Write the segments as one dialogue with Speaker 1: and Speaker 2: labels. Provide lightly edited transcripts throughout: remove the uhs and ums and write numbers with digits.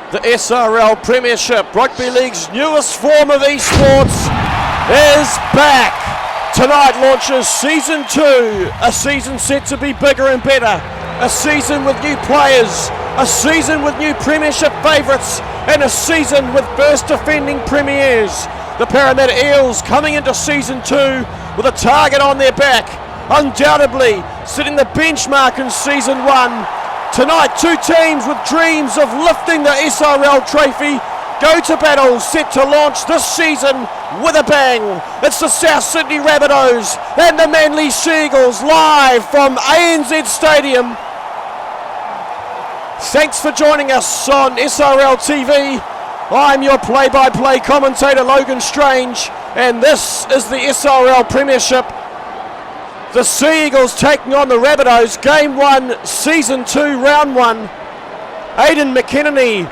Speaker 1: The SRL Premiership, Rugby League's newest form of eSports, is back. Tonight launches Season 2, a season set to be bigger and better. A season with new players, a season with new Premiership favourites, and a season with first defending premiers. The Parramatta Eels coming into Season 2 with a target on their back, undoubtedly setting the benchmark in Season 1. Tonight, two teams with dreams of lifting the SRL trophy go to battle, set to launch this season with a bang. It's the South Sydney Rabbitohs and the Manly Seagulls live from ANZ Stadium. Thanks for joining us on SRL TV. I'm your play-by-play commentator, Logan Strange, and this is the SRL Premiership. The Seagulls taking on the Rabbitohs, Game 1, Season 2, Round 1. Aidan McKinney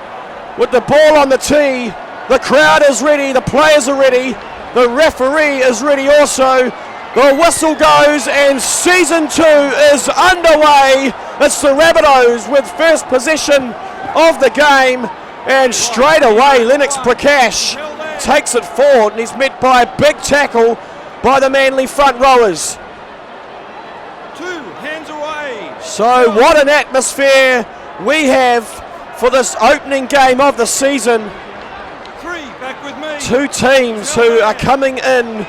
Speaker 1: with the ball on the tee. The crowd is ready, the players are ready, the referee is ready also. The whistle goes and Season 2 is underway. It's the Rabbitohs with first possession of the game, and straight away Lennox Prakash takes it forward and he's met by a big tackle by the Manly front rowers. So what an atmosphere we have for this opening game of the season. Two teams who are coming in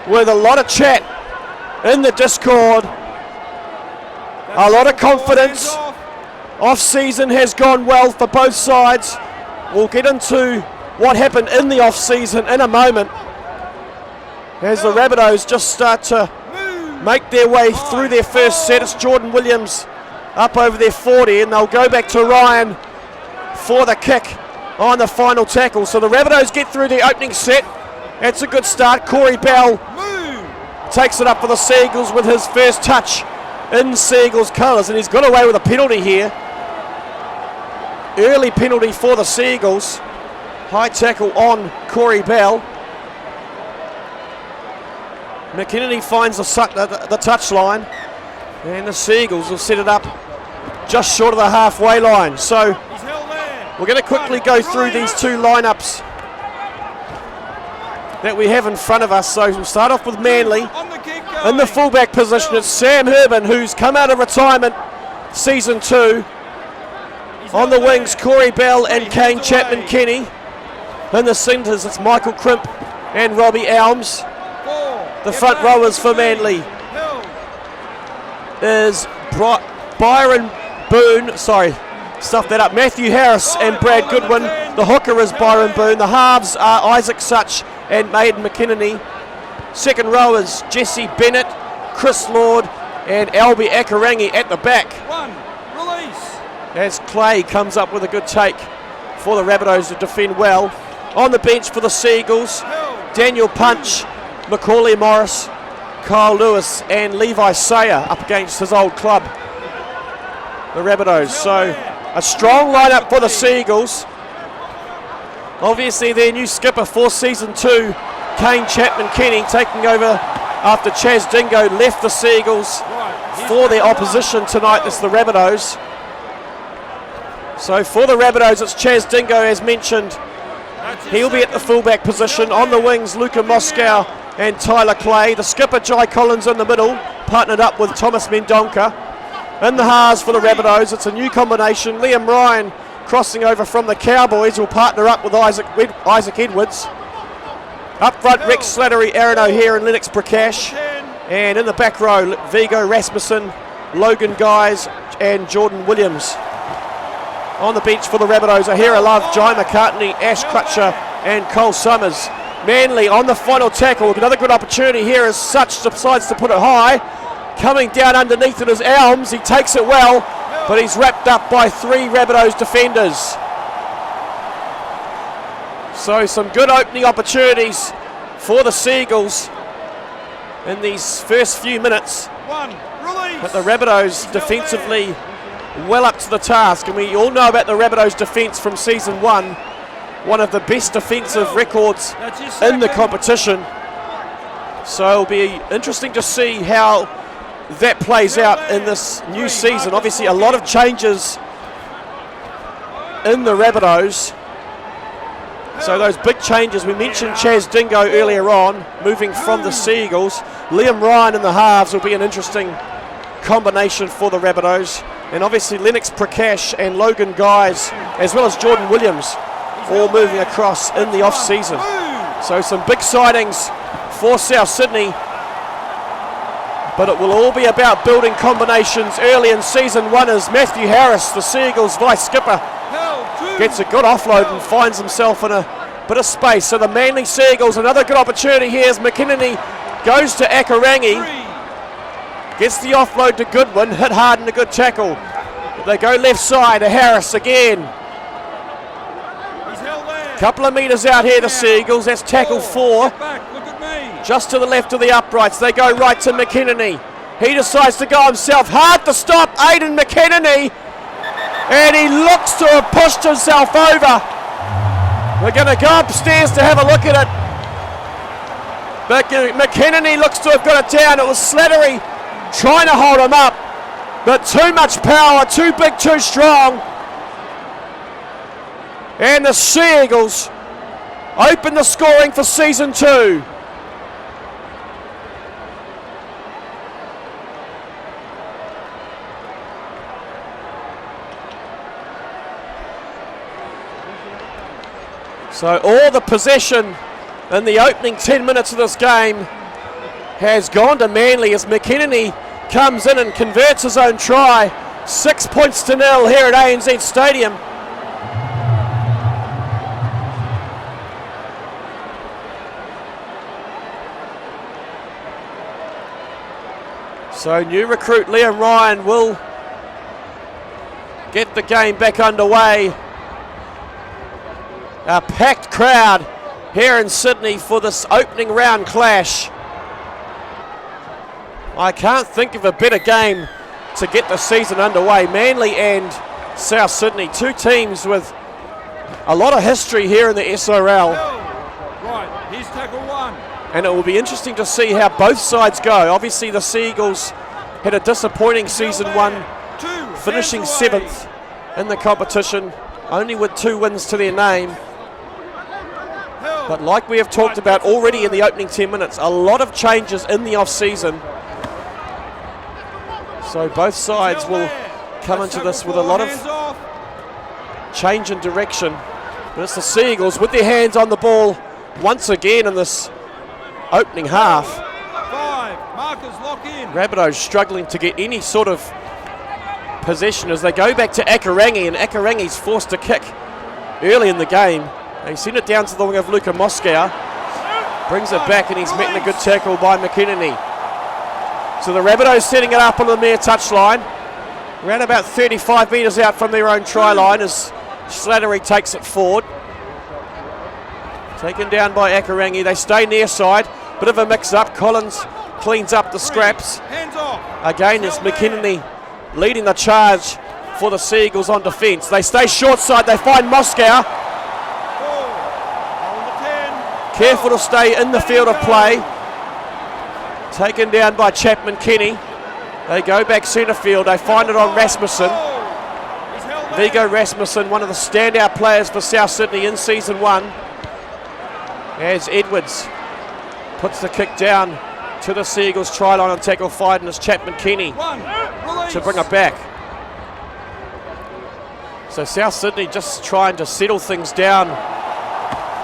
Speaker 1: with a lot of chat in the Discord, a lot of confidence. Off-season has gone well for both sides. We'll get into what happened in the off-season in a moment as the Rabbitohs just start to make their way through their first set. It's Jordan Williams up over their 40, and they'll go back to Ryan for the kick on the final tackle. So the Rabbitohs get through the opening set. That's a good start. Corey Bell takes it up for the Seagulls with his first touch in Seagulls colours, and he's got away with a penalty here. Early penalty for the Seagulls. High tackle on Corey Bell. McKinney finds the touchline, and the Seagulls will set it up just short of the halfway line. So we're going to quickly go through these two lineups that we have in front of us. So we'll start off with Manly. In the fullback position, it's Sam Herman, who's come out of retirement Season 2. On the wings, Corey Bell and Kane Chapman-Kenny. In the centres, it's Michael Crimp and Robbie Elms. The front rowers for Manly is Byron Boone, Matthew Harris and Brad Goodwin. The hooker is Byron Boone. The halves are Isaac Such and Maiden McKinney. Second rowers, Jesse Bennett, Chris Lord and Albie Akarangi at the back. As Clay comes up with a good take for the Rabbitohs to defend well. On the bench for the Seagulls, Daniel Punch, Macaulay Morris, Kyle Lewis and Levi Sayer up against his old club, the Rabbitohs. So a strong lineup for the Seagulls. Obviously their new skipper for Season 2, Kane Chapman-Kenny, taking over after Chaz Dingo left the Seagulls for their opposition tonight. This is the Rabbitohs. So for the Rabbitohs, it's Chaz Dingo as mentioned. He'll be at the fullback position. On the wings, Luca Moscow and Tyler Clay. The skipper, Jai Collins, in the middle, partnered up with Thomas Mendonca. In the halves for the Rabbitohs, it's a new combination. Liam Ryan crossing over from the Cowboys will partner up with Isaac Edwards. Up front, Rex Slattery, Aaron O'Hare and Lennox Prakash. And in the back row, Vigo Rasmussen, Logan Guys and Jordan Williams. On the bench for the Rabbitohs, Ahira Love, Jai McCartney, Ash Crutcher and Cole Summers. Manly on the final tackle. Another good opportunity here as Such decides to put it high. Coming down underneath it is Elms. He takes it well, but he's wrapped up by three Rabbitohs defenders. So some good opening opportunities for the Seagulls in these first few minutes. But the Rabbitohs defensively well up to the task, and we all know about the Rabbitohs defence from Season 1. One of the best defensive records in the competition. So it'll be interesting to see how that plays out in this new season. Obviously a lot of changes in the Rabbitohs. So those big changes, we mentioned Chaz Dingo earlier on, moving from the Seagulls. Liam Ryan in the halves will be an interesting combination for the Rabbitohs. And obviously Lennox Prakash and Logan Guys, as well as Jordan Williams, all moving across in the off-season. So some big sightings for South Sydney. But it will all be about building combinations early in season one as Matthew Harris, the Seagulls vice skipper, gets a good offload and finds himself in a bit of space. So the Manly Seagulls, another good opportunity here as McKinney goes to Akarangi, gets the offload to Goodwin, hit hard and a good tackle. They go left side to Harris again. Couple of metres out here, the Seagulls, that's tackle 4. Just to the left of the uprights, they go right to McKinney. He decides to go himself, hard to stop Aidan McKinney, and he looks to have pushed himself over. We're going to go upstairs to have a look at it. But McKinney looks to have got it down. It was Slattery trying to hold him up, but too much power, too big, too strong. And the Seagulls open the scoring for season 2. So all the possession in the opening 10 minutes of this game has gone to Manly as McKinney comes in and converts his own try. 6 points to 0 here at ANZ Stadium. So new recruit Liam Ryan will get the game back underway. A packed crowd here in Sydney for this opening round clash. I can't think of a better game to get the season underway. Manly and South Sydney, two teams with a lot of history here in the SRL.
Speaker 2: Right, here's tackle 1.
Speaker 1: And it will be interesting to see how both sides go. Obviously the Seagulls had a disappointing season 1, finishing 7th in the competition, only with 2 wins to their name. But like we have talked about already in the opening 10 minutes, a lot of changes in the off-season. So both sides will come into this with a lot of change in direction. But it's the Seagulls with their hands on the ball once again in this opening half.
Speaker 2: 5, markers lock in.
Speaker 1: Rabbitohs struggling to get any sort of possession as they go back to Akarangi, and Akarangi's forced to kick early in the game. They send it down to the wing of Luka Moscow, brings it back and he's met in a good tackle by McKinney. So the Rabbitohs setting it up on the near touchline, around about 35 metres out from their own try line as Slattery takes it forward. Taken down by Akarangi, they stay near side, bit of a mix up, Collins cleans up the scraps. Again it's McKinney leading the charge for the Seagulls on defence. They stay short side, they find Moscow. Careful to stay in the field of play. Taken down by Chapman Kenny. They go back centre field, they find it on Rasmussen. Viggo Rasmussen, one of the standout players for South Sydney in season 1. As Edwards puts the kick down to the Seagulls try line on tackle 5, and it's Chapman Kenny to bring it back. So South Sydney just trying to settle things down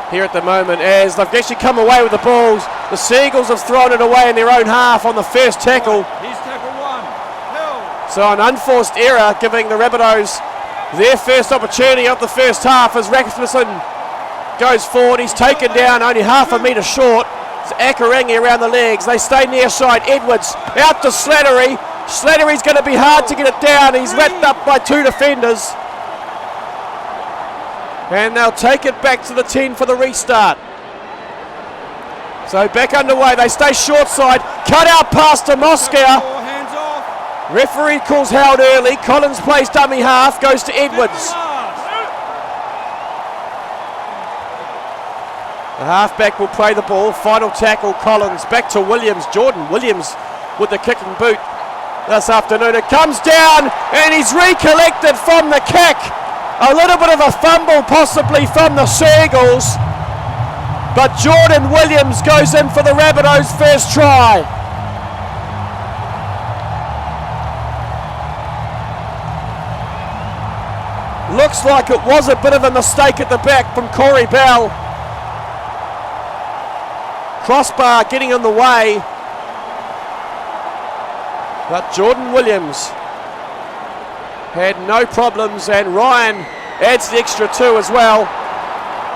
Speaker 1: here at the moment as they've actually come away with the balls. The Seagulls have thrown it away in their own half on the first tackle.
Speaker 2: Here's tackle 1.
Speaker 1: So an unforced error giving the Rabbitohs their first opportunity of the first half as Rasmussen goes forward. He's taken down only half a metre short. It's Akarangi around the legs. They stay near side. Edwards out to Slattery. Slattery's going to be hard to get it down. He's wrapped up by 2 defenders. And they'll take it back to the 10 for the restart. So back underway. They stay short side. Cut out pass to Moscow.
Speaker 2: Hands off.
Speaker 1: Referee calls held early. Collins plays dummy half. Goes to Edwards. The halfback will play the ball. Final tackle, Collins. Back to Williams. Jordan Williams with the kicking boot this afternoon. It comes down and he's recollected from the kick. A little bit of a fumble possibly from the Seagulls, but Jordan Williams goes in for the Rabbitohs' first try. Looks like it was a bit of a mistake at the back from Corey Bell. Crossbar getting in the way, but Jordan Williams had no problems, and Ryan adds the extra 2 as well.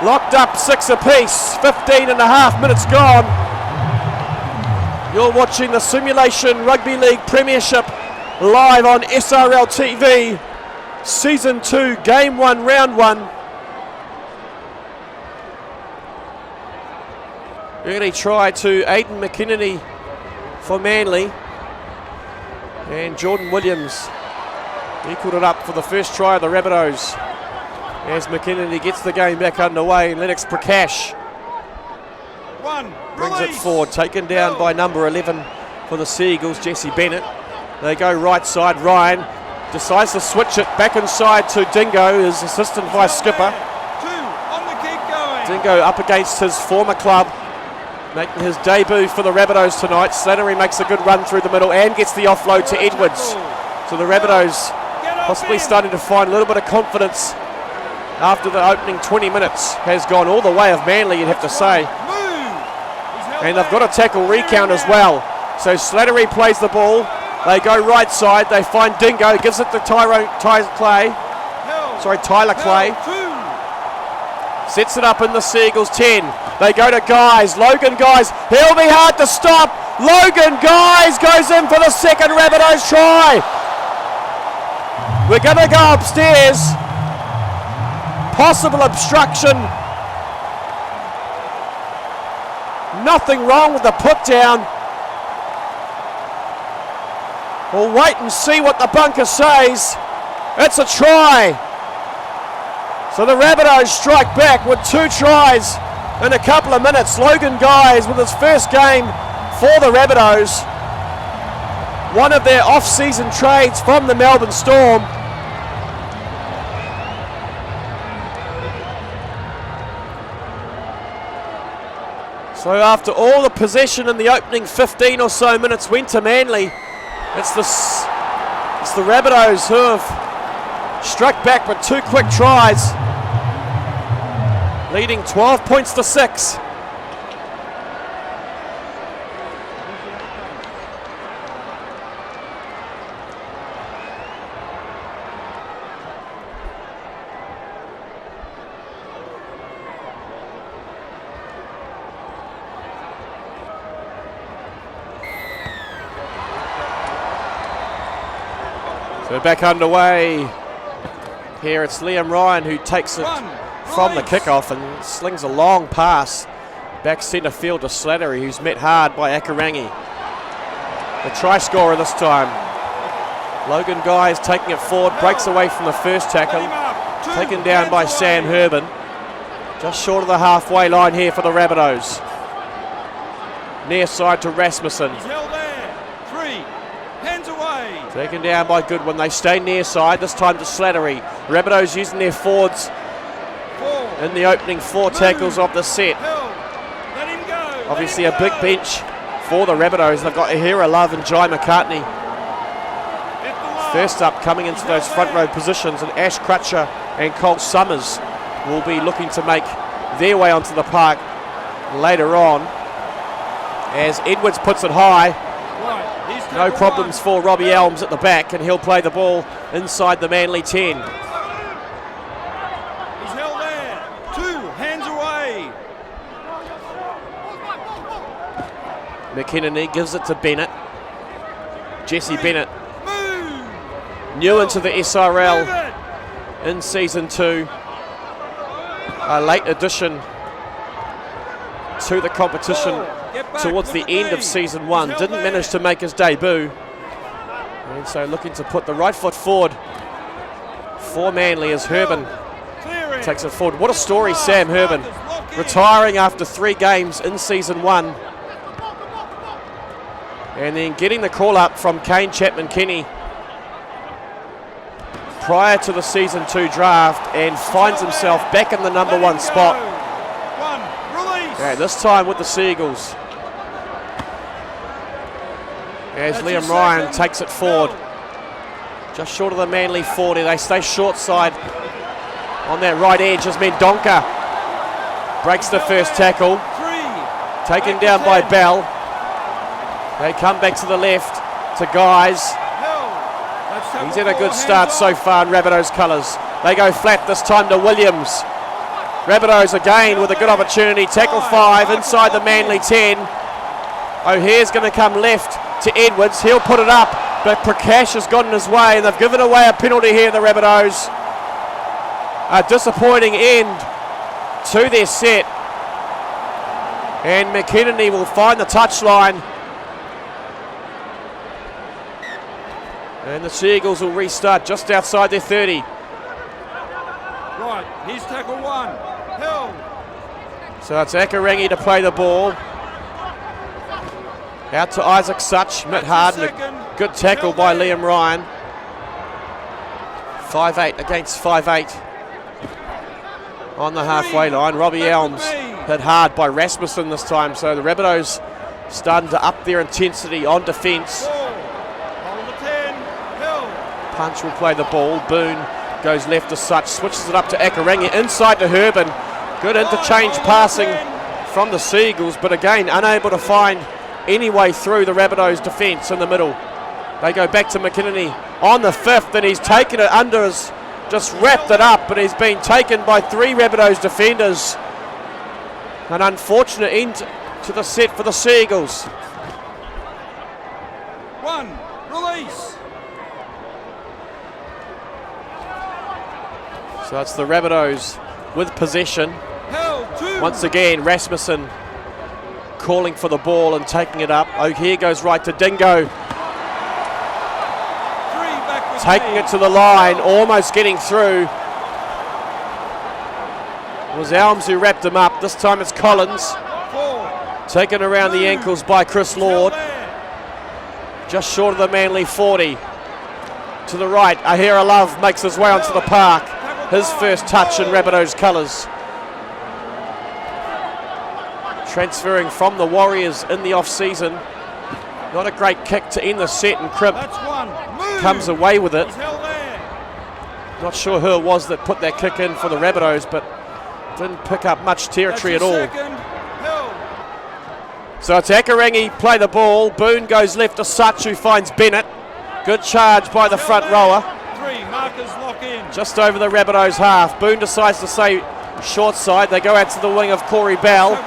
Speaker 1: Locked up 6 apiece, 15 and a half minutes gone. You're watching the Simulation Rugby League Premiership live on SRL TV, Season 2, Game 1, Round 1. Early try to Aidan McKinney for Manly, and Jordan Williams equalled it up for the first try of the Rabbitohs as McKinney gets the game back underway. Lennox Prakash brings it forward, taken down by number 11 for the Seagulls, Jesse Bennett. They go right side. Ryan decides to switch it back inside to Dingo, his assistant vice skipper. Dingo up against his former club, making his debut for the Rabbitohs tonight. Slattery makes a good run through the middle and gets the offload to Edwards. So the Rabbitohs possibly starting to find a little bit of confidence after the opening 20 minutes has gone all the way of Manly, you'd have to say. And they've got a tackle recount as well. So Slattery plays the ball. They go right side. They find Dingo. Gives it to Tyler Clay. Sets it up in the Seagulls 10. They go to Guys. Logan Guys. He'll be hard to stop. Logan Guys goes in for the second Rabbitohs try. We're going to go upstairs. Possible obstruction. Nothing wrong with the put down. We'll wait and see what the bunker says. It's a try. So the Rabbitohs strike back with 2 tries in a couple of minutes. Logan Guys with his first game for the Rabbitohs. One of their off-season trades from the Melbourne Storm. So after all the possession in the opening 15 or so minutes went to Manly, it's the Rabbitohs who have struck back with 2 quick tries, leading 12 points to 6. So back underway. Here it's Liam Ryan who takes it from the kickoff and slings a long pass back centre field to Slattery, who's met hard by Akarangi. The try scorer this time. Logan Guys taking it forward, breaks away from the first tackle. Taken down by Sam Herbin. Just short of the halfway line here for the Rabbitohs. Near side to Rasmussen. Taken down by Goodwin. They stay near side, this time to Slattery. Rabbitohs using their forwards in the opening 4 tackles of the set. Obviously a big bench for the Rabbitohs. They've got Ahira Love and Jai McCartney. First up, coming into those front row positions, and Ash Crutcher and Cole Summers will be looking to make their way onto the park later on. As Edwards puts it high. No problems for Robbie Elms at the back, and he'll play the ball inside the Manly 10.
Speaker 2: He's held there. 2 hands away.
Speaker 1: McKinney gives it to Bennett. Jesse Bennett, new into the SRL in Season 2. A late addition to the competition towards the end of Season 1. Didn't manage to make his debut. And so looking to put the right foot forward for Manly as Herbin takes it forward. What a story, Sam Herbin. Retiring after 3 games in Season 1. And then getting the call up from Kane Chapman-Kenny prior to the Season 2 draft and finds himself back in the number 1 spot. And this time with the Seagulls. As Liam Ryan takes it forward. Just short of the Manly 40. They stay short side on that right edge as Mendonca breaks the first tackle. Taken down by Bell. They come back to the left to Guys. He's had a good start so far in Rabbitohs colours. They go flat this time to Williams. Rabbitohs again with a good opportunity. Tackle 5 inside the Manly 10. O'Hare's going to come left to Edwards. He'll put it up, but Prakash has gotten his way, and they've given away a penalty here, the Rabbitohs. A disappointing end to their set. And McKennedy will find the touchline. And the Seagulls will restart just outside their 30.
Speaker 2: Right, here's tackle 1. Hill.
Speaker 1: So it's Akarangi to play the ball. Out to Isaac Such, Mitt Hard, and a good tackle by Liam Ryan. 5'8" against 5'8". On the halfway line, Robbie Elms hit hard by Rasmussen this time, so the Rabbitohs starting to up their intensity on defence. Punch will play the ball. Boone goes left to Such, switches it up to Akarangi, inside to Herbin. Good interchange passing from the Seagulls, but again unable to find any way through the Rabbitohs defence in the middle. They go back to McKinney on the 5th, and he's taken it under his, just wrapped it up, but he's been taken by 3 Rabbitohs defenders. An unfortunate end to the set for the Seagulls.
Speaker 2: 1, release.
Speaker 1: So it's the Rabbitohs with possession. Once again, Rasmussen calling for the ball and taking it up. O'Hare goes right to Dingo. Taking it to the line, almost getting through. It was Elms who wrapped him up. This time it's Collins. Taken around the ankles by Chris Lord. Just short of the Manly 40. To the right, Ahira Love makes his way onto the park. His first touch in Rabbitohs colours. Transferring from the Warriors in the off-season. Not a great kick to end the set, and Cribb comes away with it. Not sure who it was that put that kick in for the Rabbitohs, but didn't pick up much territory at all. So it's Akarangi play the ball. Boone goes left to Such, who finds Bennett. Good charge by the front rower. Just over the Rabbitohs half. Boone decides to stay short side. They go out to the wing of Corey Bell.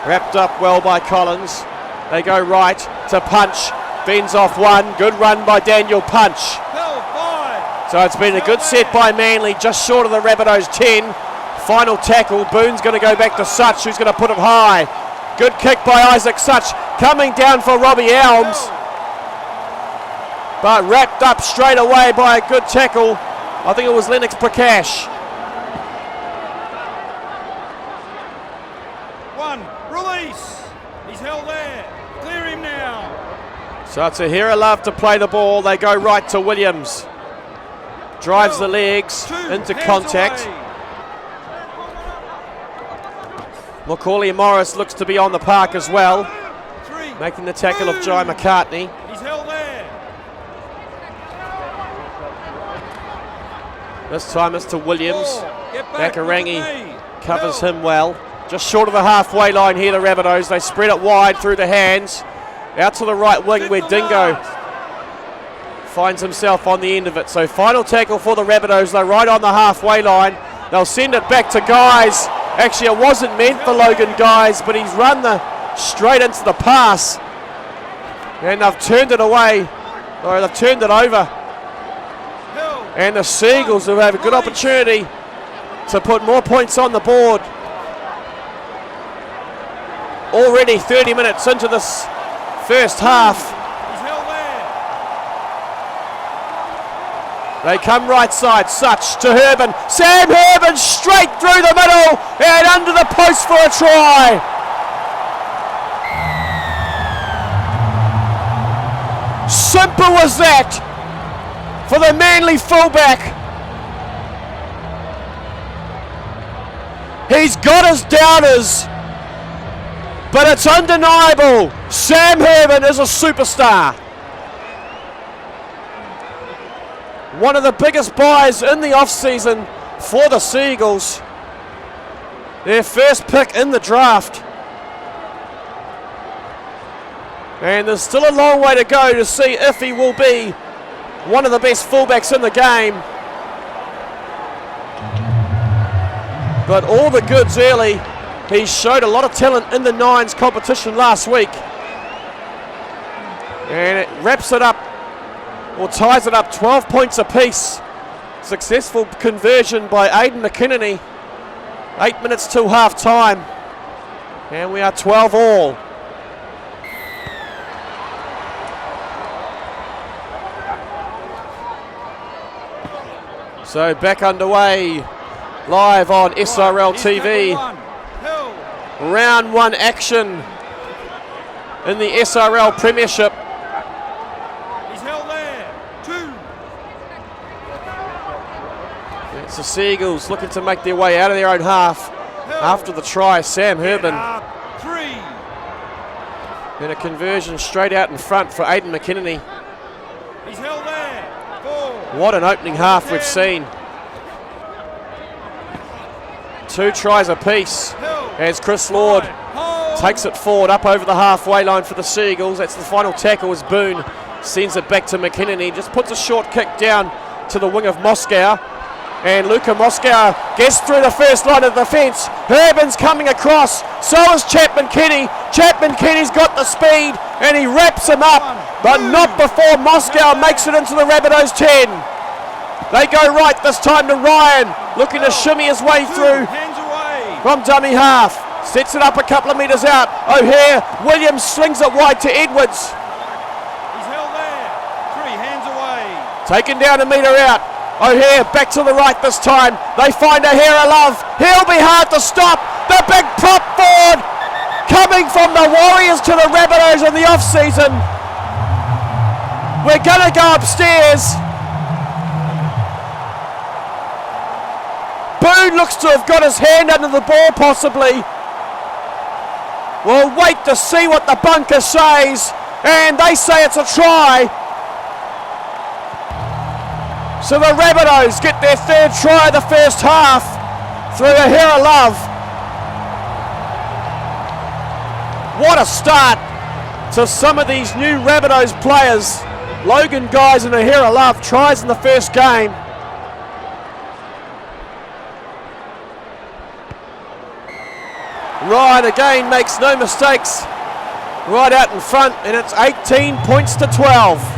Speaker 1: Wrapped up well by Collins. They go right to Punch. Bends off one. Good run by Daniel Punch. So it's been a good set by Manly, just short of the Rabbitohs 10. Final tackle. Boone's going to go back to Such, who's going to put it high. Good kick by Isaac Such. Coming down for Robbie Elms. But wrapped up straight away by a good tackle. I think it was Lennox Prakash.
Speaker 2: Release. He's held there. Clear him now.
Speaker 1: So it's Ahira Love to play the ball. They go right to Williams. Drives the legs into contact. Macaulay Morris looks to be on the park as well. Making the tackle of Jai McCartney.
Speaker 2: He's held there.
Speaker 1: This time it's to Williams. Akarangi covers him well. Just short of the halfway line here, the Rabbitohs. They spread it wide through the hands. Out to the right wing where Dingo finds himself on the end of it. So final tackle for the Rabbitohs. They're right on the halfway line. They'll send it back to Guys. Actually, it wasn't meant for Logan Guys, but he's run straight into the pass. And they've turned it away. Or they've turned it over. And the Seagulls will have a good opportunity to put more points on the board. Already 30 minutes into this first half. They come right side, Such to Herbin. Sam Herbin straight through the middle and under the post for a try. simple as that for the Manly fullback. He's got his doubters, but it's undeniable. Sam Herman is a superstar. One of the biggest buys in the off-season for the Seagulls. Their first pick in the draft. And there's still a long way to go to see if he will be one of the best fullbacks in the game. But all the goods early. He showed a lot of talent in the nines competition last week. And it wraps it up, or ties it up, 12 points apiece. Successful conversion by Aidan McKinney. 8 minutes till half time. And we are 12 all. So back underway, live on SRL TV. Round 1 action in the SRL Premiership.
Speaker 2: He's held there. 2.
Speaker 1: It's the Seagulls looking to make their way out of their own half after the try. Sam Herman.
Speaker 2: 3.
Speaker 1: And a conversion straight out in front for Aidan McKinney.
Speaker 2: He's held there. 4.
Speaker 1: What an opening half we've seen. 2 tries apiece as Chris Lord takes it forward up over the halfway line for the Seagulls. That's the final tackle as Boone sends it back to McKinnon. He just puts a short kick down to the wing of Moscow. And Luca Moscow gets through the first line of defence. Herman's coming across. So is Chapman Kenny. Chapman Kenny's got the speed and he wraps him up. But not before Moscow makes it into the Rabbitohs 10. They go right this time to Ryan, looking to shimmy his way through from dummy half. Sets it up a couple of metres out. O'Hare, Williams slings it wide to Edwards.
Speaker 2: He's held there. 3 hands away.
Speaker 1: Taken down a metre out. O'Hare back to the right this time. They find O'Hare Love. He'll be hard to stop. The big prop forward coming from the Warriors to the Rabbitohs in the off-season. We're going to go upstairs. Boone looks to have got his hand under the ball possibly. We'll wait to see what the bunker says, and they say it's a try. So the Rabbitohs get their 3rd try of the first half through O'Hare Love. What a start to some of these new Rabbitohs players. Logan Guys and O'Hare Love tries in the first game. Ryan again makes no mistakes, right out in front, and it's 18 points to 12.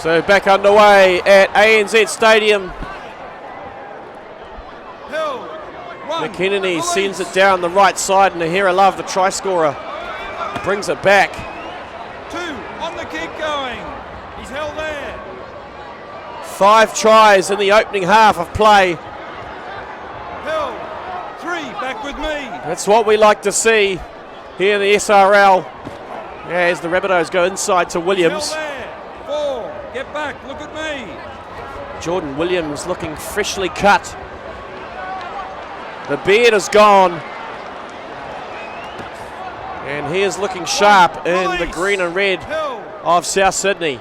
Speaker 1: So back underway at ANZ Stadium. McKinney sends it down the right side, and O'Hare Love, the try scorer, brings it back.
Speaker 2: 2 on the kick going. He's held there.
Speaker 1: 5 tries in the opening half of play.
Speaker 2: Held. 3 back with me.
Speaker 1: That's what we like to see here in the SRL. As the Rabbitohs go inside to Williams.
Speaker 2: 4, get back, look at me.
Speaker 1: Jordan Williams looking freshly cut. The beard is gone. And he is looking sharp in the green and red of South Sydney.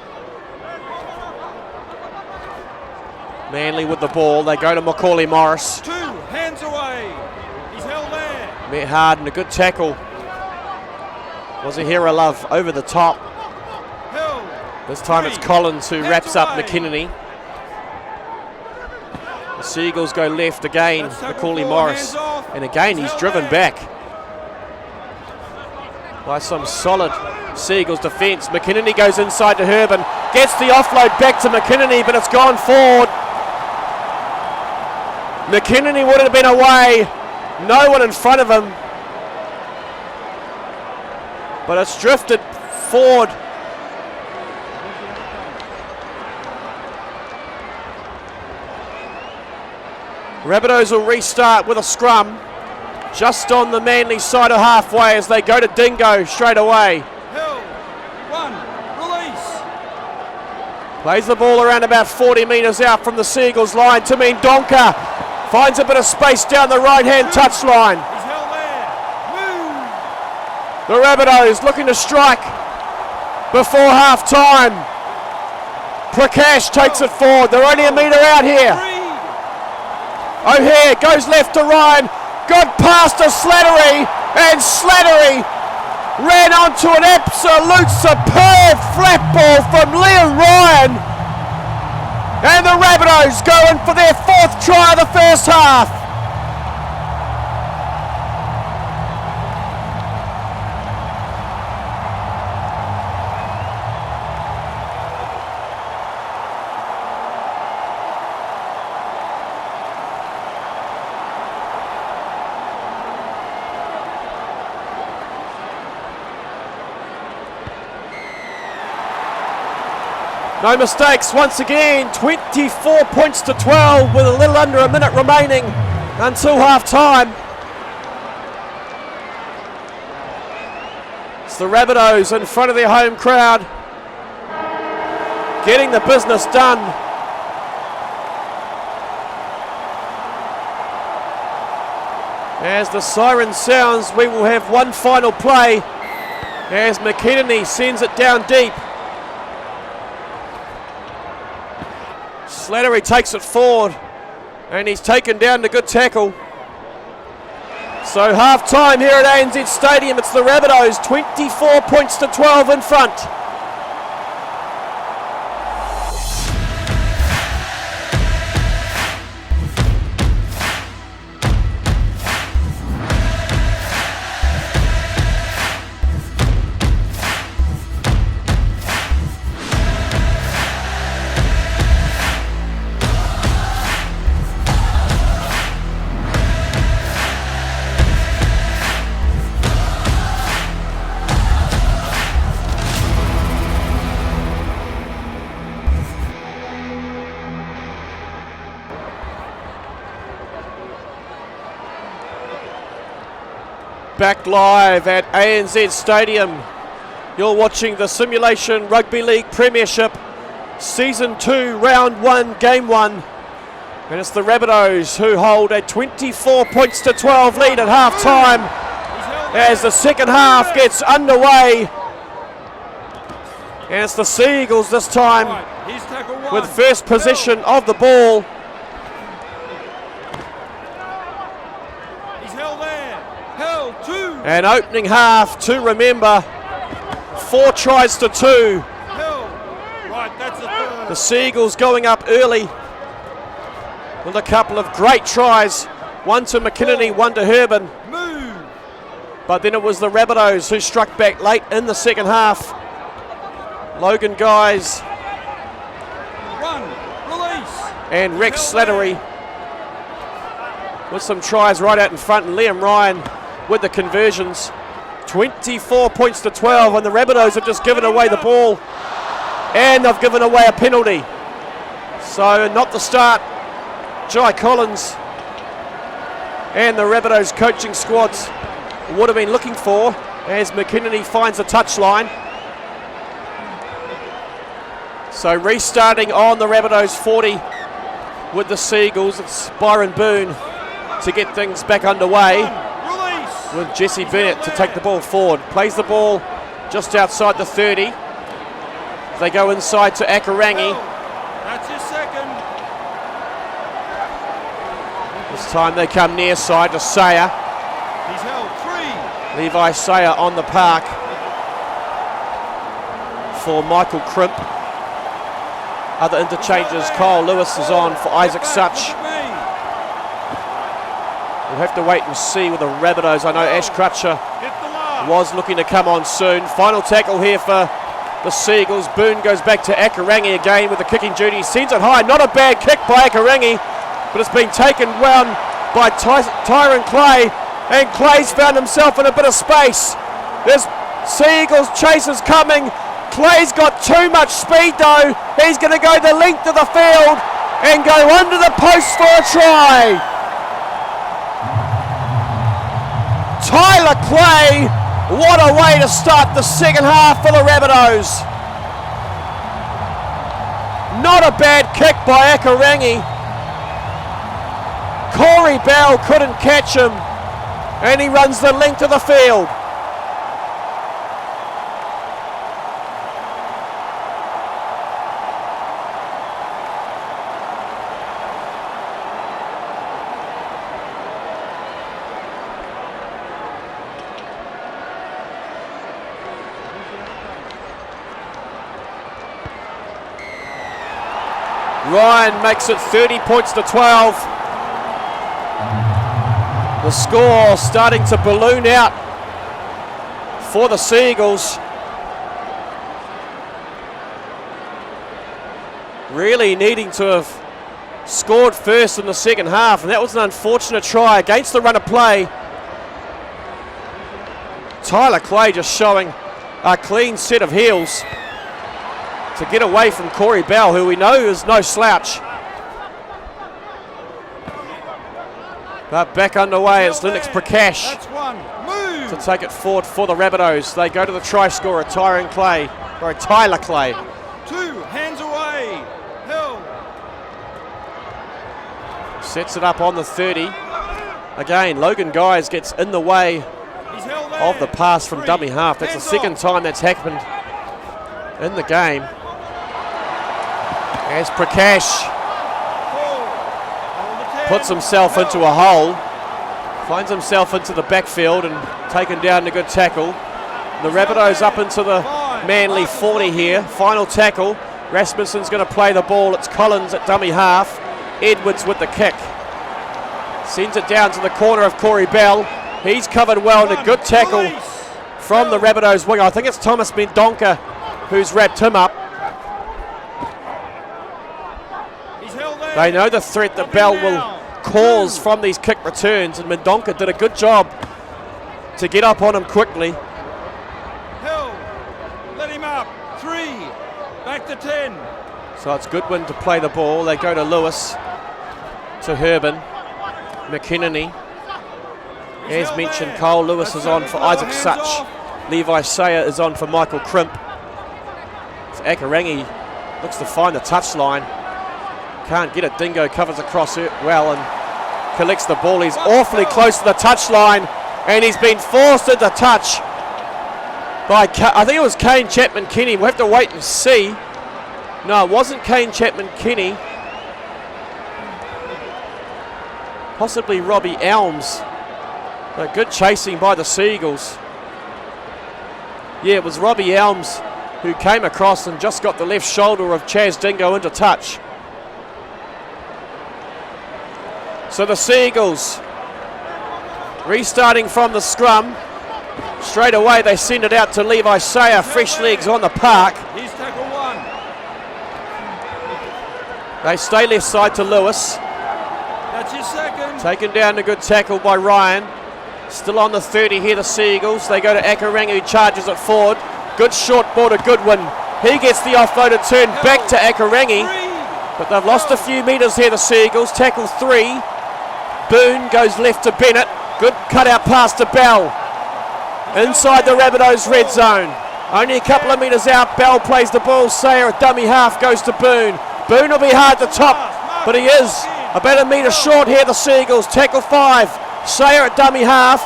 Speaker 1: Manly with the ball, they go to Macaulay Morris.
Speaker 2: 2 hands away, he's held there.
Speaker 1: Met hard and a good tackle. Was O'Hare Love over the top. This time it's Collins who wraps up McKinney. The Seagulls go left again, Macaulay Morris. And again he's driven back by some solid Seagulls defence. McKinney goes inside to Herman. Gets the offload back to McKinney, but it's gone forward. McKinney would have been away. No one in front of him. But it's drifted forward. Rabbitohs will restart with a scrum just on the Manly side of halfway as they go to Dingo straight away.
Speaker 2: Hill, run, release.
Speaker 1: Plays the ball around about 40 metres out from the Seagulls line. Donka finds a bit of space down the right-hand touchline.
Speaker 2: He's held there. Move.
Speaker 1: The Rabbitohs looking to strike before half-time. Prakash takes it forward. They're only a metre out here. O'Hare goes left to Ryan. Got past to Slattery. And Slattery ran onto an absolute superb flat ball from Liam Ryan. And the Rabbitohs going for their 4th try of the first half. No mistakes once again, 24 points to 12 with a little under a minute remaining until half time. It's the Rabbitohs in front of their home crowd, getting the business done. As the siren sounds, we will have one final play as McKinney sends it down deep. Slattery takes it forward and he's taken down the good tackle. So half time here at ANZ Stadium, it's the Rabbitohs 24 points to 12 in front. Back live at ANZ Stadium. You're watching the Simulation Rugby League Premiership Season 2, Round 1, Game 1. And it's the Rabbitohs who hold a 24 points to 12 lead at half time as the second half gets underway. And it's the Seagulls this time with first possession of the ball. And opening half to remember, 4 tries to 2. The Seagulls going up early with a couple of great tries. One to McKinney, one to Herban. But then it was the Rabbitohs who struck back late in the second half. Logan Guys and Rex Slattery with some tries right out in front, and Liam Ryan with the conversions. 24 points to 12, and the Rabbitohs have just given away the ball and they've given away a penalty. So not the start Jai Collins and the Rabbitohs coaching squads would have been looking for as McKinney finds the touchline. So restarting on the Rabbitohs 40 with the Seagulls. It's Byron Boone to get things back underway, with Jesse Bennett to take the ball forward. Plays the ball just outside the 30. They go inside to Akarangi.
Speaker 2: That's his second.
Speaker 1: This time they come near side to Sayer.
Speaker 2: He's held 3.
Speaker 1: Levi Sayer on the park for Michael Crimp. Other interchanges, Kyle Lewis is on for Isaac Such. We'll have to wait and see with the Rabbitohs. I know Ash Crutcher was looking to come on soon. Final tackle here for the Seagulls. Boone goes back to Akarangi again with the kicking duty. Sends it high. Not a bad kick by Akarangi. but it's been taken well by Tyron Clay, and Clay's found himself in a bit of space. There's Seagulls chasers coming. Clay's got too much speed though. He's going to go the length of the field and go under the post for a try. Tyler Clay, what a way to start the second half for the Rabbitohs. Not a bad kick by Akarangi. Corey Bell couldn't catch him, and he runs the length of the field. Ryan makes it 30 points to 12. The score starting to balloon out for the Seagulls. Really needing to have scored first in the second half, and that was an unfortunate try against the run of play. Tyler Clay just showing a clean set of heels to get away from Corey Bell, who we know is no slouch. But back underway, it's Linux Prakash to take it forward for the Rabbitohs. They go to the try scorer, Tyler Clay.
Speaker 2: 2 hands away. Hill.
Speaker 1: Sets it up on the 30. Again, Logan Guys gets in the way of the pass from dummy half. That's the second time that's happened in the game. As Prakash puts himself into a hole, finds himself into the backfield and taken down a good tackle. The Rabbitohs up into the Manly 40 here. Final tackle. Rasmussen's going to play the ball. It's Collins at dummy half. Edwards with the kick. Sends it down to the corner of Corey Bell. He's covered well, and a good tackle from the Rabbitohs winger. I think it's Thomas Mendonca who's wrapped him up. They know the threat that Bell will cause from these kick returns, and Mendonca did a good job to get up on him quickly.
Speaker 2: Hill, let him up. 3, back to 10.
Speaker 1: So it's Goodwin to play the ball. They go to Lewis, to Herban, McKinney. As mentioned, Cole Lewis is on for Isaac Such. Levi Sayer is on for Michael Crimp. Akarangi looks to find the touchline. Can't get it. Dingo covers across it well and collects the ball. He's awfully close to the touchline, and he's been forced into touch by, I think it was Kane Chapman-Kenny. We'll have to wait and see. No, it wasn't Kane Chapman-Kenny. Possibly Robbie Elms. But good chasing by the Seagulls. Yeah, it was Robbie Elms who came across and just got the left shoulder of Chaz Dingo into touch. So the Seagulls restarting from the scrum. Straight away they send it out to Levi Sayer. Fresh legs on the park.
Speaker 2: He's tackle 1.
Speaker 1: They stay left side to Lewis.
Speaker 2: That's his second.
Speaker 1: Taken down, a good tackle by Ryan. Still on the 30 here, the Seagulls. They go to Akarangi, who charges it forward. Good short ball to Goodwin. He gets the offloaded turn back to Akarangi. But they've lost a few metres here, the Seagulls. Tackle 3. Boone goes left to Bennett. Good cut-out pass to Bell. Inside the Rabbitohs red zone. Only a couple of metres out. Bell plays the ball. Sayer at dummy half goes to Boone. Boone will be hard to top, but he is about a metre short here, the Seagulls. Tackle 5. Sayer at dummy half.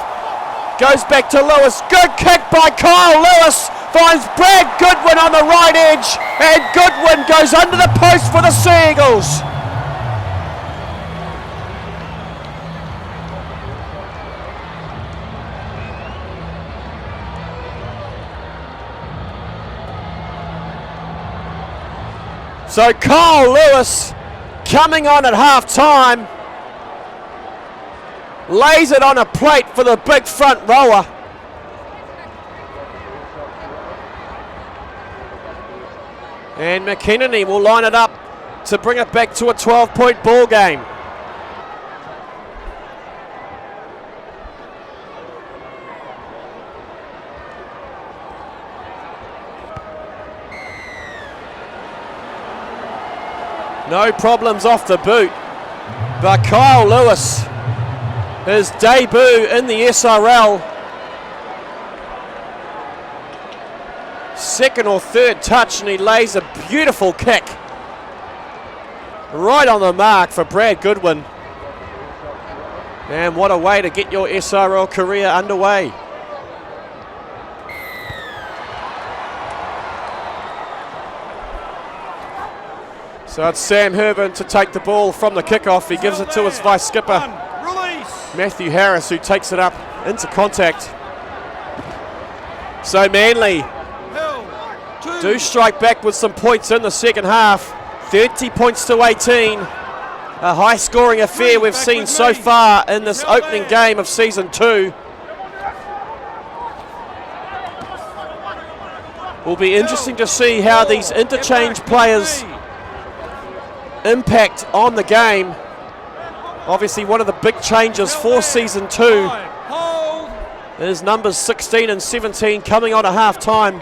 Speaker 1: Goes back to Lewis. Good kick by Kyle Lewis. Finds Brad Goodwin on the right edge. And Goodwin goes under the post for the Seagulls. So Kyle Lewis coming on at half time. Lays it on a plate for the big front rower. And McKinney will line it up to bring it back to a 12-point ball game. No problems off the boot. But Kyle Lewis, his debut in the SRL. Second or third touch, and he lays a beautiful kick. Right on the mark for Brad Goodwin. And what a way to get your SRL career underway. So it's Sam Herbin to take the ball from the kickoff. He gives it to his vice skipper, Matthew Harris, who takes it up into contact. So Manly do strike back with some points in the second half. 30 points to 18. A high scoring affair we've seen so far in this opening game of season 2. Will be interesting to see how these interchange players impact on the game. Obviously one of the big changes for season 2 is numbers 16 and 17 coming on at half time,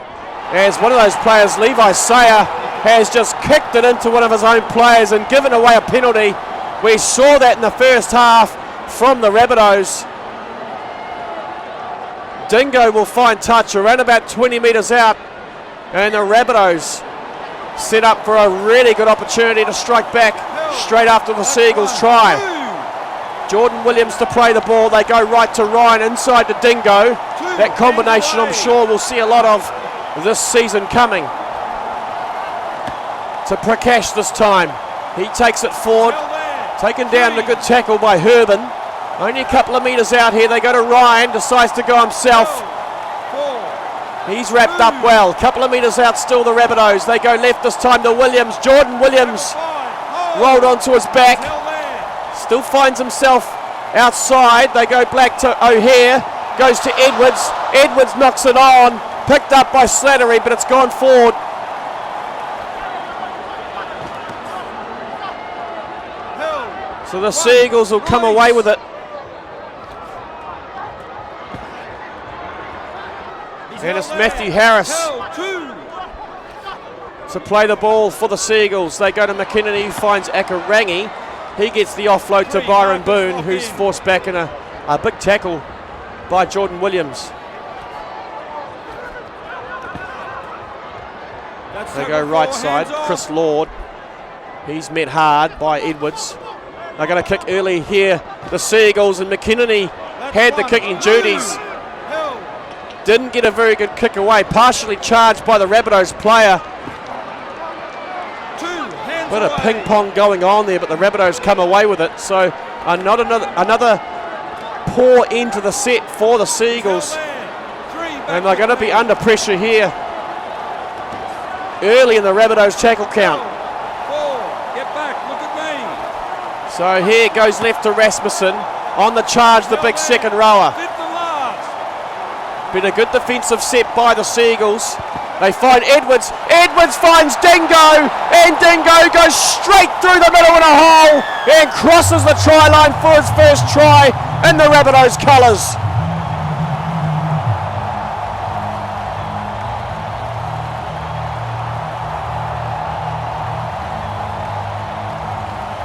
Speaker 1: as one of those players, Levi Sayer, has just kicked it into one of his own players and given away a penalty. We saw that in the first half from the Rabbitohs. Dingo will find touch around about 20 metres out, and the Rabbitohs set up for a really good opportunity to strike back straight after the Seagulls try. Jordan Williams to play the ball. They go right to Ryan, inside to Dingo. That combination I'm sure we'll see a lot of this season coming. To Prakash this time. He takes it forward. Taken down, a good tackle by Herbin. Only a couple of metres out here. They go to Ryan, decides to go himself. He's wrapped up well. Couple of metres out still, the Rabbitohs. They go left this time to Williams. Jordan Williams rolled onto his back. Still finds himself outside. They go back to O'Hare. Goes to Edwards. Edwards knocks it on. Picked up by Slattery, but it's gone forward. So the Seagulls will come away with it. And it's Matthew Harris to play the ball for the Seagulls. They go to McKinnon, who finds Akarangi. He gets the offload to Byron Boone, who's forced back in a big tackle by Jordan Williams. They go right side, Chris Lord. He's met hard by Edwards. They're going to kick early here, the Seagulls, and McKinney had the kicking duties. Didn't get a very good kick away, partially charged by the Rabbitohs player. Bit of ping pong going on there, but the Rabbitohs come away with it. So another poor end to the set for the Seagulls. And they're going to be under pressure here early in the Rabbitohs tackle count. So here goes left to Rasmussen. On the charge, the big second rower. Been a good defensive set by the Seagulls. They find Edwards. Edwards finds Dingo. And Dingo goes straight through the middle in a hole and crosses the try line for his first try in the Rabbitohs colours.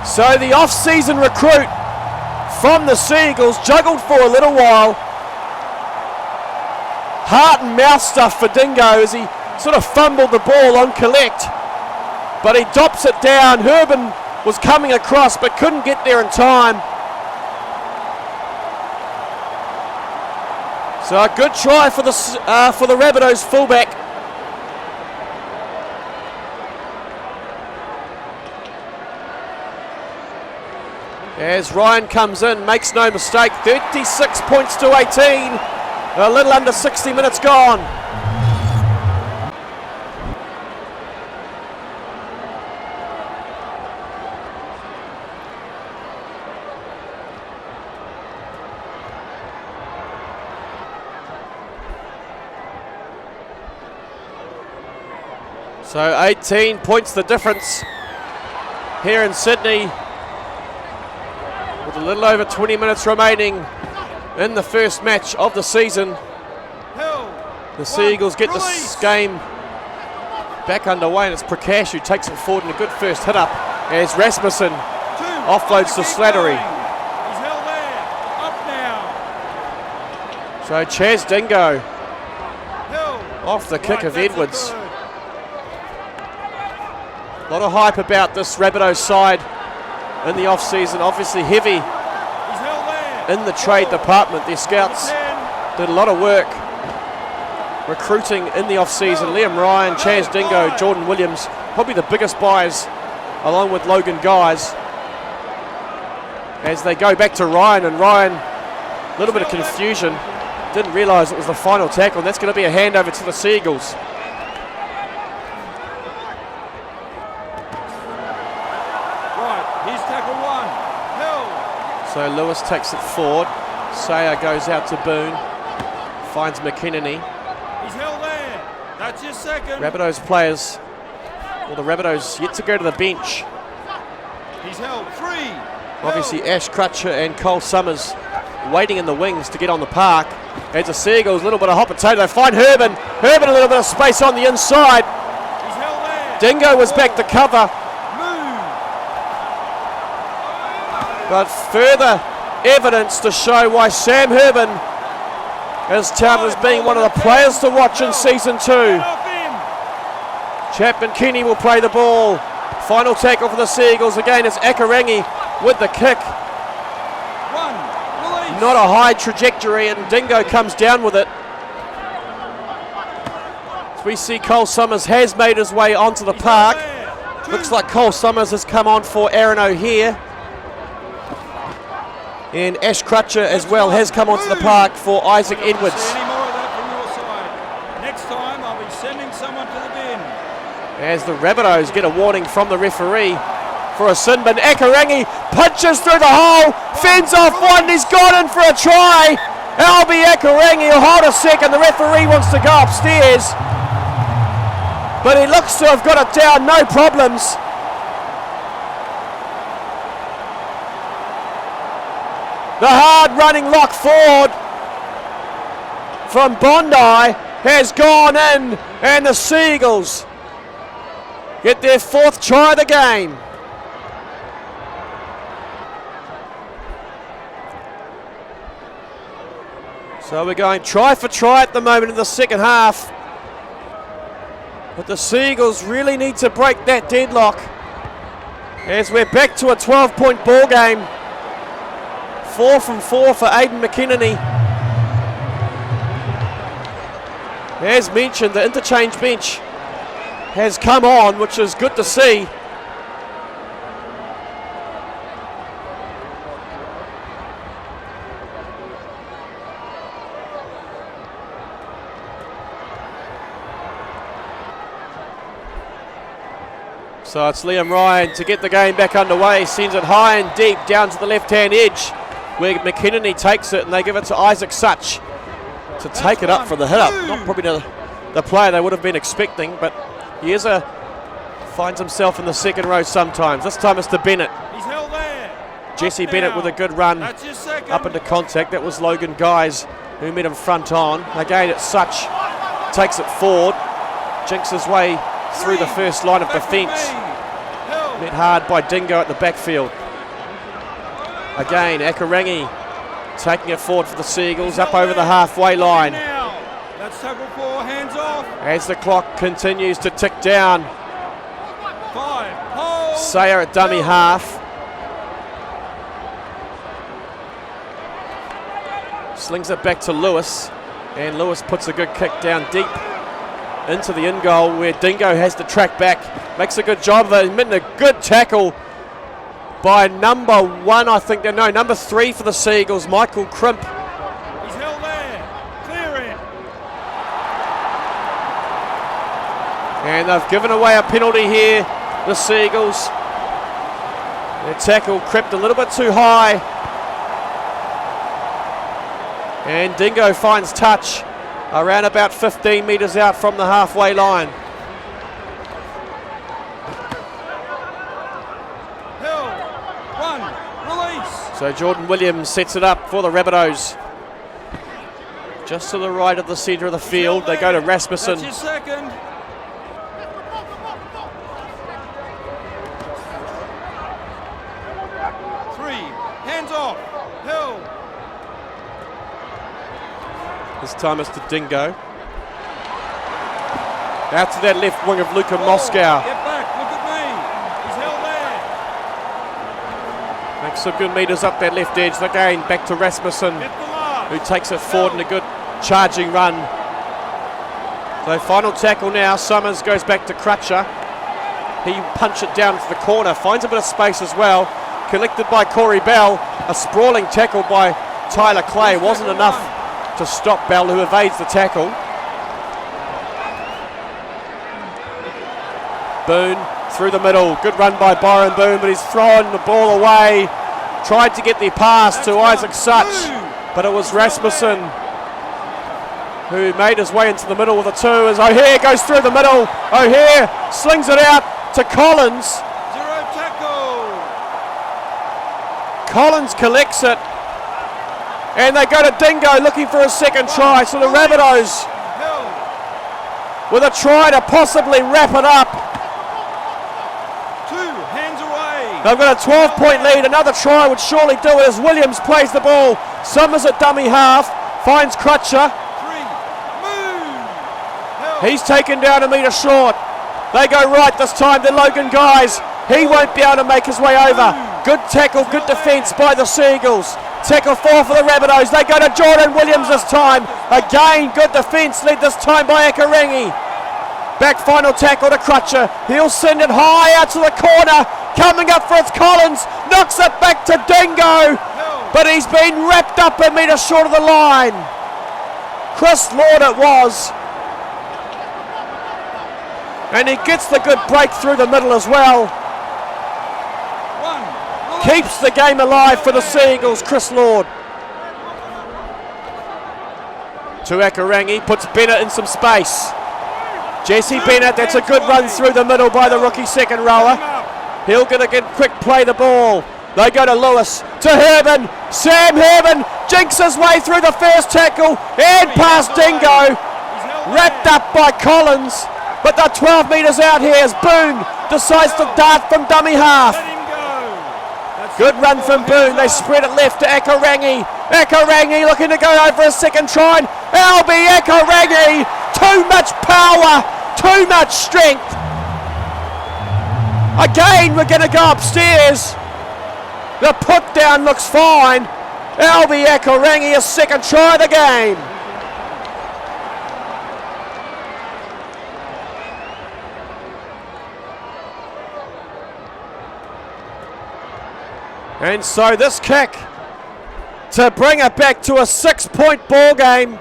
Speaker 1: So the off-season recruit from the Seagulls juggled for a little while. Heart and mouth stuff for Dingo as he sort of fumbled the ball on collect. But he dops it down. Herbin was coming across but couldn't get there in time. So a good try for the Rabbitohs fullback. As Ryan comes in, makes no mistake, 36 points to 18. A little under 60 minutes gone. So 18 points the difference here in Sydney, with a little over 20 minutes remaining in the first match of the season. The Seagulls get this game back underway, and it's Prakash who takes it forward in a good first hit up. As Rasmussen offloads to Slattery.
Speaker 2: He's held there. Up now.
Speaker 1: So Chaz Dingo
Speaker 2: Held.
Speaker 1: off the kick
Speaker 2: Right,
Speaker 1: of
Speaker 2: that's a
Speaker 1: Edwards.
Speaker 2: third.
Speaker 1: A lot of hype about this Rabbitohs side in the off-season. Obviously heavy
Speaker 2: He's held there.
Speaker 1: in the trade department. Their scouts
Speaker 2: 10.
Speaker 1: did a lot of work recruiting in the off-season. Liam Ryan, Chaz Dingo, Jordan Williams, probably the biggest buys along with Logan Guys. As they go back to Ryan, and Ryan, a little bit of confusion, didn't realise it was the final tackle, and that's going to be a handover to the Seagulls.
Speaker 2: Right, here's tackle 1. Held.
Speaker 1: So Lewis takes it forward. Sayer goes out to Boone, finds McKinney.
Speaker 2: He's held there. That's your second.
Speaker 1: Rabbitohs players, well, the Rabbitohs yet to go to the bench.
Speaker 2: He's held 3.
Speaker 1: Obviously Ash Crutcher and Cole Summers waiting in the wings to get on the park. As the Seagulls, a little bit of hot potato. They find Herbin. Herbin a little bit of space on the inside.
Speaker 2: He's held there.
Speaker 1: Dingo was back to cover,
Speaker 2: Move.
Speaker 1: but further evidence to show why Sam Herbin is touted as being one of the players to watch in season 2.
Speaker 2: Off him.
Speaker 1: Chapman Kenny will play the ball. Final tackle for the Seagulls. Again, it's Akarangi with the kick.
Speaker 2: 1. Release.
Speaker 1: Not a high trajectory, and Dingo comes down with it. As we see Cole Summers has made his way onto the park. Looks like Cole Summers has come on for Aaron O'Hare. And Ash Crutcher as well has come onto the park for Isaac Edwards.
Speaker 2: See any more of that from your side. Next time I'll be sending someone to the bin.
Speaker 1: As the Rabbitohs get a warning from the referee for a sin bin. Akarangi punches through the hole, fends off one, he's gone in for a try. Albie Akarangi, hold a second, the referee wants to go upstairs. But he looks to have got it down, no problems. The hard running lock forward from Bondi has gone in, and the Seagulls get their 4th try of the game. So we're going try for try at the moment in the second half. But the Seagulls really need to break that deadlock as we're back to a 12-point ball game. 4 from 4 for Aidan McKinney. As mentioned, the interchange bench has come on, which is good to see. So it's Liam Ryan to get the game back underway, sends it high and deep down to the left-hand edge, where McKinney takes it and they give it to Isaac Such to take it up for the hit-up. Not probably the player they would have been expecting, but he finds himself in the second row sometimes. This time it's to Bennett.
Speaker 2: He's held there.
Speaker 1: Jesse
Speaker 2: Up
Speaker 1: Bennett
Speaker 2: now.
Speaker 1: with a good run
Speaker 2: That's your second.
Speaker 1: up into contact. That was Logan Guys who met him front on. Again, it's Such, takes it forward, jinks his way through the first line of
Speaker 2: Back with
Speaker 1: defence.
Speaker 2: me. Held.
Speaker 1: Met hard by Dingo at the backfield. Again, Akarangi taking it forward for the Seagulls up over the halfway line.
Speaker 2: Now. That's tackle 4, hands off.
Speaker 1: As the clock continues to tick down.
Speaker 2: 5. Hold.
Speaker 1: Sayer at dummy
Speaker 2: Held.
Speaker 1: half. Slings it back to Lewis, and Lewis puts a good kick down deep into the in goal where Dingo has to track back. Makes a good job of it. He's a good tackle by number 1, I think. No, number 3 for the Seagulls, Michael Crimp.
Speaker 2: He's held there. Clear it.
Speaker 1: And they've given away a penalty here, the Seagulls. Their tackle crept a little bit too high. And Dingo finds touch around about 15 metres out from the halfway line.
Speaker 2: Held. 1. Release.
Speaker 1: So Jordan Williams sets it up for the Rabbitohs. Just to the right of the centre of the field, they go to Rasmussen.
Speaker 2: That's your second. Hill.
Speaker 1: This time it's to Dingo. Out to that left wing of Luka Moscow.
Speaker 2: Get back, look at me. He's held there.
Speaker 1: Makes some good meters up that left edge. Again, back to Rasmussen,
Speaker 2: Get the mark.
Speaker 1: who takes it forward in a good charging run. So final tackle now. Summers goes back to Crutcher. He punch it down to the corner, finds a bit of space as well. Collected by Corey Bell. A sprawling tackle by Tyler Clay. Wasn't enough to stop Bell, who evades the tackle. Boone through the middle. Good run by Byron Boone, but he's thrown the ball away. Tried to get the pass to Isaac Such, but it was Rasmussen who made his way into the middle with a two as O'Hare goes through the middle. O'Hare slings it out to Collins.
Speaker 2: Zero tackle.
Speaker 1: Collins collects it, and they go to Dingo looking for a second try. So the Rabbitohs
Speaker 2: Hill.
Speaker 1: with a try to possibly wrap it up.
Speaker 2: 2 hands away.
Speaker 1: They've got a 12-point lead. Another try would surely do it as Williams plays the ball. Summers at dummy half, finds Crutcher.
Speaker 2: 3. Move. Hill.
Speaker 1: He's taken down a metre short. They go right this time, the Logan guys. He won't be able to make his way over. Good tackle, good defence by the Seagulls. Tackle 4 for the Rabbitohs. They go to Jordan Williams this time. Again, good defence, led this time by Akarangi. Back final tackle to Crutcher. He'll send it high out to the corner. Coming up for it's Collins. Knocks it back to Dingo. But he's been wrapped up a metre short of the line. Chris Lord it was. And he gets the good break through the middle as well.
Speaker 2: 1.
Speaker 1: Keeps the game alive for the Seagulls, Chris Lord. To Akarangi, puts Bennett in some space. Jesse Bennett, that's a good run through the middle by the rookie second rower. He'll get a good quick play the ball. They go to Lewis, to Herman. Sam Herman jinks his way through the first tackle and past Dingo. Wrapped up by Collins. But they're 12 metres out here as Boone decides to dart from dummy half.
Speaker 2: Let him go. That's
Speaker 1: Good run from Boone. They spread it left to Akarangi. Akarangi looking to go over a second try. Albie Akarangi. Too much power. Too much strength. Again, we're going to go upstairs. The put down looks fine. Albie Akarangi, a second try of the game. And so this kick to bring it back to a 6-point ball game.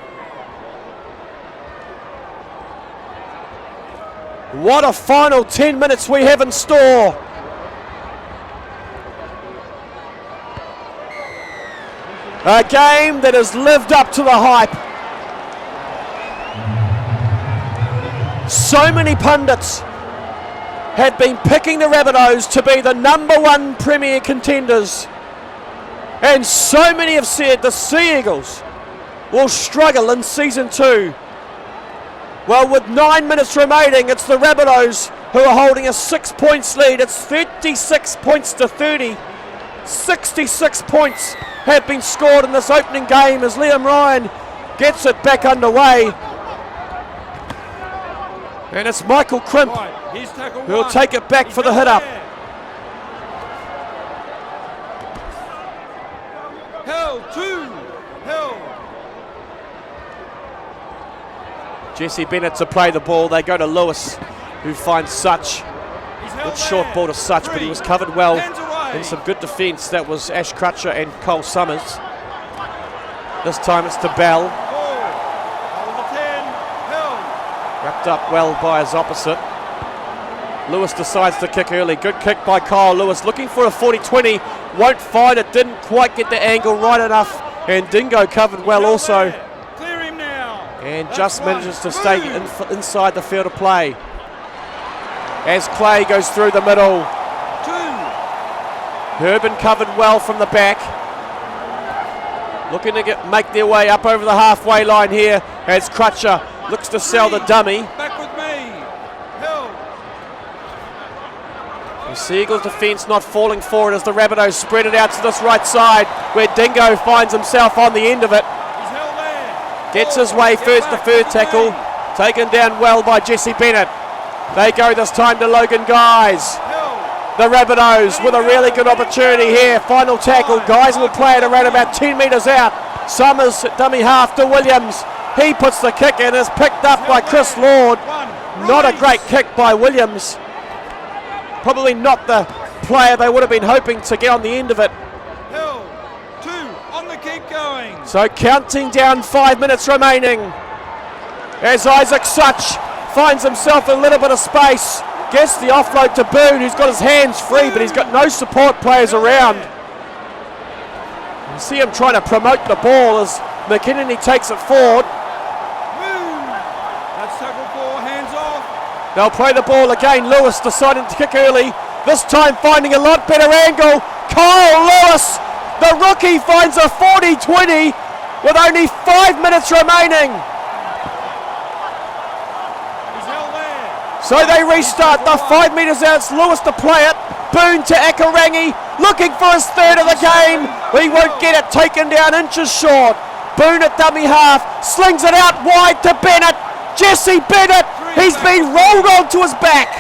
Speaker 1: What a final 10 minutes we have in store. A game that has lived up to the hype. So many pundits had been picking the Rabbitohs to be the #1 premier contenders. And so many have said the Sea Eagles will struggle in season 2. Well, with 9 minutes remaining, it's the Rabbitohs who are holding a 6 points lead. It's 36 points to 30. 66 points have been scored in this opening game as Liam Ryan gets it back underway. And it's Michael Crimp who'll take it back for the hit up.
Speaker 2: Hill, 2. Hill.
Speaker 1: Jesse Bennett to play the ball. They go to Lewis, who finds Such. Good short ball to Such, but he was covered well in some good defence. That was Ash Crutcher and Cole Summers. This time it's to Bell. Wrapped up well by his opposite. Lewis decides to kick early. Good kick by Kyle Lewis. Looking for a 40-20. Won't find it. Didn't quite get the angle right enough. And Dingo covered well also.
Speaker 2: Clear him now.
Speaker 1: And just manages to stay inside the field of play. As Clay goes through the middle.
Speaker 2: 2.
Speaker 1: Herban covered well from the back. Looking to make their way up over the halfway line here as Crutcher looks to sell the dummy.
Speaker 2: Back with me. Hill.
Speaker 1: The Seagulls defence not falling forward as the Rabbitohs spread it out to this right side, where Dingo finds himself on the end of it.
Speaker 2: He's held there.
Speaker 1: Gets his way first, the third tackle. Taken down well by Jesse Bennett. They go this time to Logan Guys. The Rabbitohs with a really good opportunity here. Final tackle. Guys will play it around about 10 metres out. Summers, dummy half to Williams. He puts the kick in, is picked up by Chris Lord. Not a great kick by Williams. Probably not the player they would have been hoping to get on the end of it.
Speaker 2: Hill, 2 on the kick going.
Speaker 1: So counting down 5 minutes remaining. As Isaac Such finds himself a little bit of space. Gets the offload to Boone, who's got his hands free, but he's got no support players around. You see him trying to promote the ball as McKinney takes it forward.
Speaker 2: That's tackle 4, hands off.
Speaker 1: They'll play the ball again. Lewis deciding to kick early. This time finding a lot better angle. Kyle Lewis, the rookie, finds a 40-20 with only 5 minutes remaining. So they restart, the 5 metres out, it's Lewis to play it. Boone to Akarangi, looking for his third of the game. He won't get it, taken down inches short. Boone at dummy half, slings it out wide to Bennett. Jesse Bennett, he's been rolled onto his back.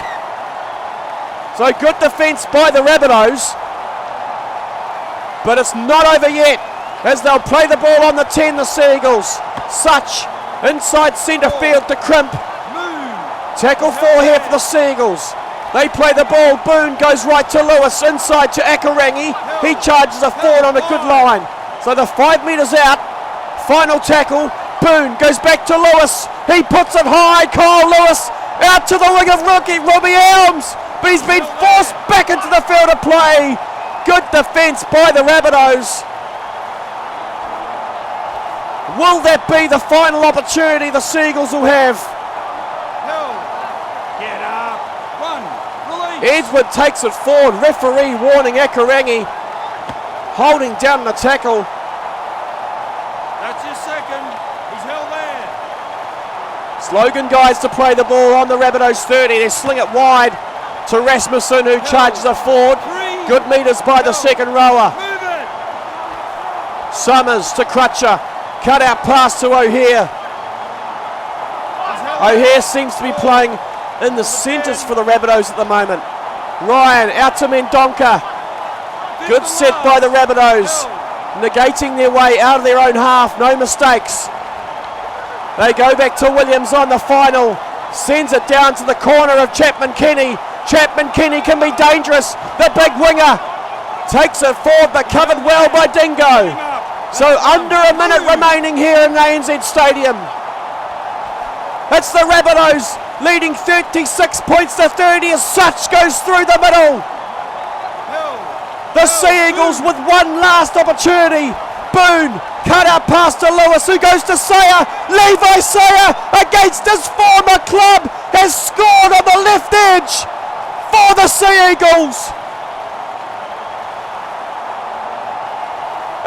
Speaker 1: So good defence by the Rabbitohs. But it's not over yet, as they'll play the ball on the 10, the Seagulls. Such, inside centre field to Crimp. Tackle 4 here for the Seagulls. They play the ball. Boone goes right to Lewis, inside to Akarangi. He charges a forward on a good line. So the 5 metres out. Final tackle. Boone goes back to Lewis. He puts it high. Kyle Lewis out to the wing of rookie Robbie Elms. But he's been forced back into the field of play. Good defence by the Rabbitohs. Will that be the final opportunity the Seagulls will have? Edward takes it forward. Referee warning Akarangi. Holding down the tackle.
Speaker 2: That's his second. He's held there.
Speaker 1: Logan Guys to play the ball on the Rabbitohs 30. They sling it wide to Rasmussen, who charges it forward. Good metres by the second rower. Summers to Crutcher. Cut out pass to O'Hare. O'Hare seems to be playing in the centres for the Rabbitohs at the moment. Ryan out to Mendonca. Good set by the Rabbitohs, negating their way out of their own half, no mistakes. They go back to Williams on the final, sends it down to the corner of Chapman Kenny. Chapman Kenny can be dangerous, the big winger takes it forward but covered well by Dingo. So under a minute remaining here in ANZ Stadium. It's the Rabbitohs leading 36 points to 30 as Such goes through the middle. The Seagulls with one last opportunity. Boone, cut out pass to Lewis, who goes to Sayer. Levi Sayer, against his former club, has scored on the left edge for the Seagulls.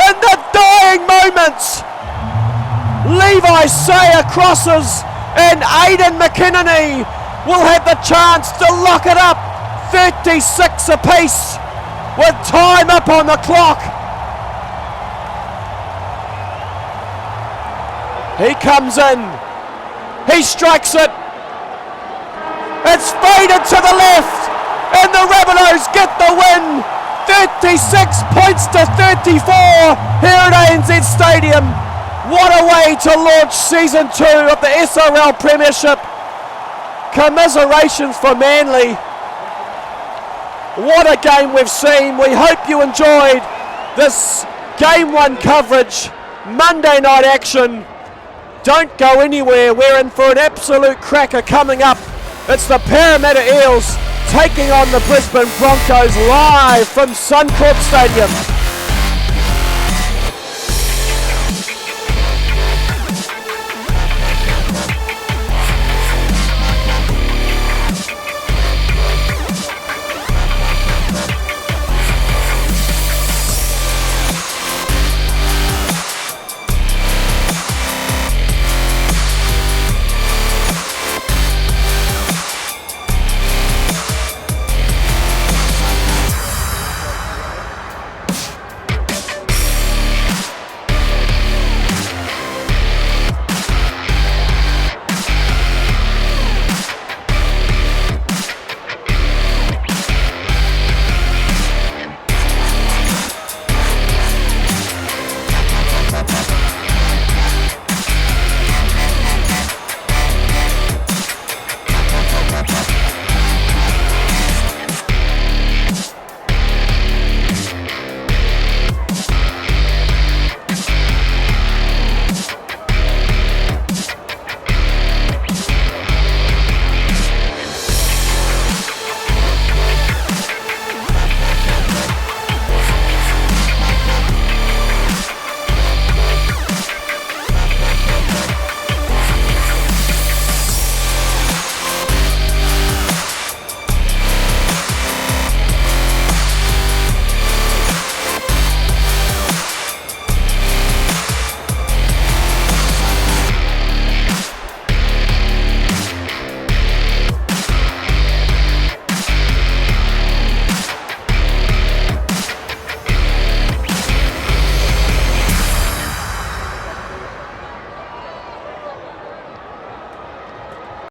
Speaker 1: In the dying moments, Levi Sayer crosses, and Aidan McKinney will have the chance to lock it up. 36 apiece with time up on the clock. He comes in. He strikes it. It's faded to the left, and the Rabbitohs get the win. 36 points to 34 here at ANZ Stadium. What a way to launch Season 2 of the SRL Premiership. Commiserations for Manly. What a game we've seen. We hope you enjoyed this Game 1 coverage. Monday night action. Don't go anywhere. We're in for an absolute cracker coming up. It's the Parramatta Eels taking on the Brisbane Broncos live from Suncorp Stadium.